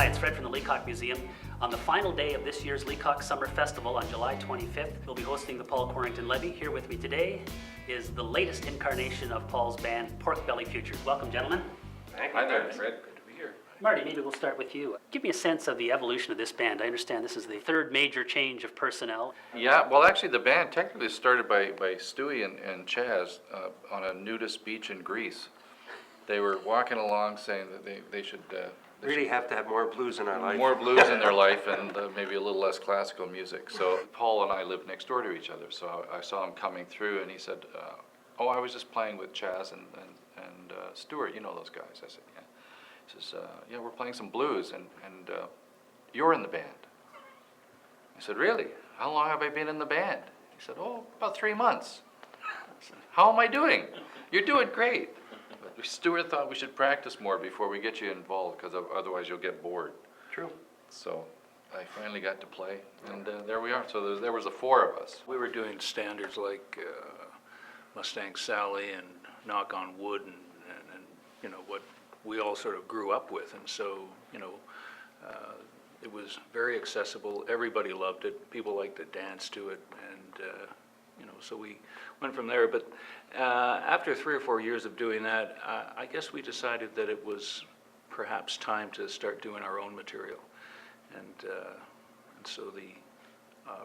Hi, it's Fred from the Leacock Museum. On the final day of this year's Leacock Summer Festival on July 25th, we'll be hosting the Quarrington Levee. Here with me today is the latest incarnation of Paul's band, Porkbelly Futures. Welcome, gentlemen. Thank you. Hi there, Fred. Good to be here. Marty, maybe we'll start with you. Give me a sense of the evolution of this band. I understand this is the third major change of personnel. Yeah, well, actually, the band technically started by Stewie and Chaz on a nudist beach in Greece. They were walking along saying that they should Really have to have more blues in our life. more blues in their life and maybe a little less classical music. So Paul and I lived next door to each other. So I saw him coming through, and he said, "Oh, I was just playing with Chaz and Stuart. You know those guys?" I said, "Yeah." He says, "Yeah, we're playing some blues, and you're in the band." I said, "Really? How long have I been in the band?" He said, "Oh, about 3 months." I said, "How am I doing?" "You're doing great. But Stuart thought we should practice more before we get you involved, because otherwise you'll get bored." True. So I finally got to play, and there we are. So there was the four of us. We were doing standards like Mustang Sally and Knock on Wood and you know, what we all sort of grew up with. And so, you know, it was very accessible. Everybody loved it. People liked to dance to it. And, you know, so we went from there. But after 3 or 4 years of doing that, I guess we decided that it was perhaps time to start doing our own material. And so the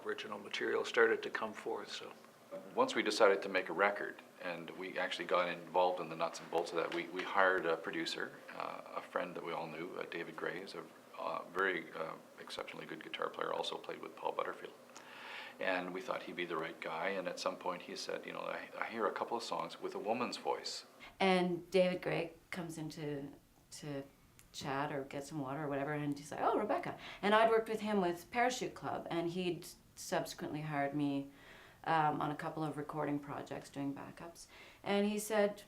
original material started to come forth. So Once we decided to make a record, and we actually got involved in the nuts and bolts of that, we hired a producer, a friend that we all knew, David Gray, is a very exceptionally good guitar player, also played with Paul Butterfield. And we thought he'd be the right guy, and at some point he said, you know, I hear a couple of songs with a woman's voice. And David Gray comes in to chat or get some water or whatever, and he's like, "Oh, Rebecca." And I'd worked with him with Parachute Club, and he'd subsequently hired me on a couple of recording projects doing backups. And he said,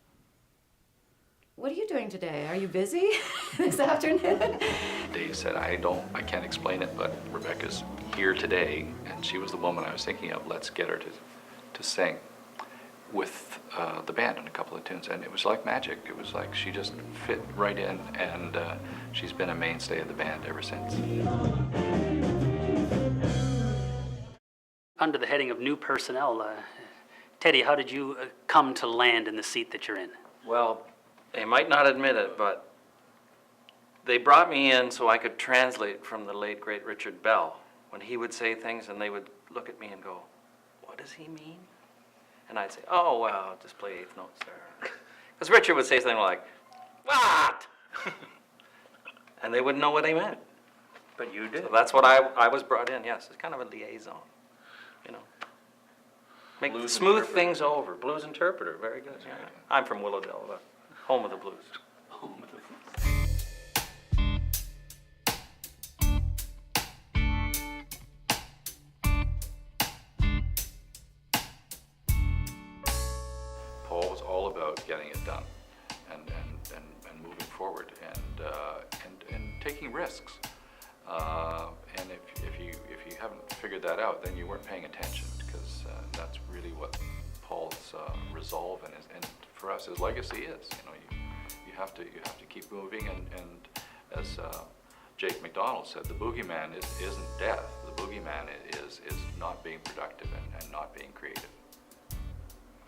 "What are you doing today? Are you busy this afternoon?" Dave said, I can't explain it, but Rebecca's here today, and she was the woman I was thinking of. Let's get her to sing with the band on a couple of tunes. And it was like magic. It was like she just fit right in, and she's been a mainstay of the band ever since. Under the heading of new personnel, Teddy, how did you come to land in the seat that you're in? Well, they might not admit it, but they brought me in so I could translate from the late, great Richard Bell. When he would say things and they would look at me and go, "What does he mean?" And I'd say, "Oh, well, just play eighth notes there." Because Richard would say something like, "What?" And they wouldn't know what he meant. But you did. So that's what I was brought in, yes. It's kind of a liaison, you know. Blues Smooth interpreter. things over. Blues interpreter, very good. Yeah. I'm from Willowdale, the home of the blues. Paul was all about getting it done and moving forward and taking risks. And if you haven't figured that out, then you weren't paying attention, because that's really what Paul's resolve and for us his legacy is. You know, you have to keep moving, and as Jake McDonald said, the boogeyman isn't death. The boogeyman is not being productive and not being creative.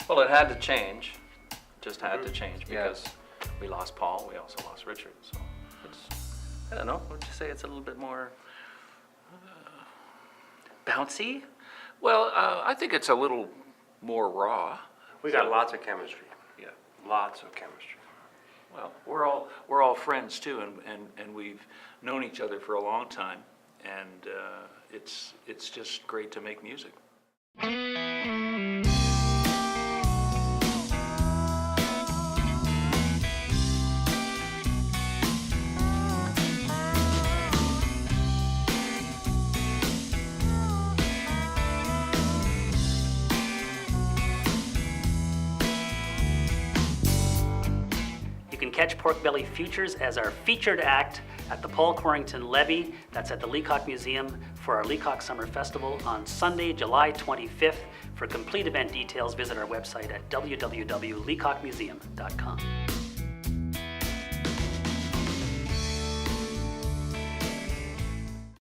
Well, it had to change. Just had to change because we lost Paul. We also lost Richard. So it's, I don't know. Would you say it's a little bit more bouncy? well, I think it's a little more raw. We got lots of chemistry. Yeah. Lots of chemistry. Well, we're all friends too, and we've known each other for a long time, and it's just great to make music. You can catch Porkbelly Futures as our featured act at the Quarrington Levee. That's at the Leacock Museum for our Leacock Summer Festival on Sunday, July 25th. For complete event details, visit our website at www.leacockmuseum.com.